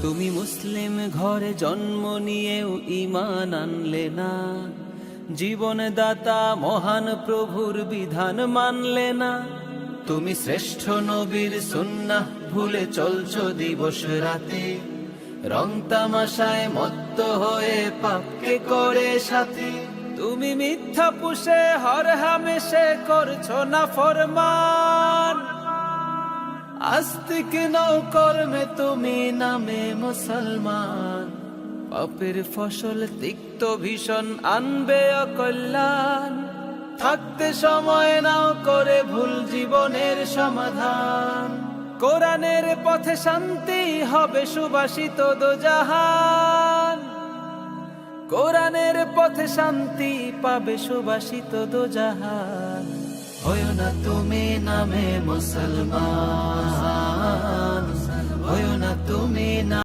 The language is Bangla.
তুমি মুসলিম ঘরে জন্ম নিয়েও ঈমান আনলে না, জীবনদাতা মহান প্রভুর বিধান মানলে না। তুমি শ্রেষ্ঠ নবীর সুন্নাহ ভুলে চলছো দিবস রাতে, রং তামাশায় মত্ত হয়ে পাপকে করে সাথী। তুমি মিথ্যা পুষে হর হামেশে করছো না ফরমান, আস্তিক নও কর্মে তুমি নামে মুসলমান। পাপের ফসল তিক্ত ভীষণ আনবে অকল্যাণ, থাকতে সময় নাও করে ভুল জীবনের সমাধান। কোরআনের পথে শান্তি হবে সুবাসিত দোজাহান, কোরআনের পথে শান্তি পাবে সুবাসিত দোজাহান। হয়ো না তুমি নামে মুসলমান, হয়ো না তুমি না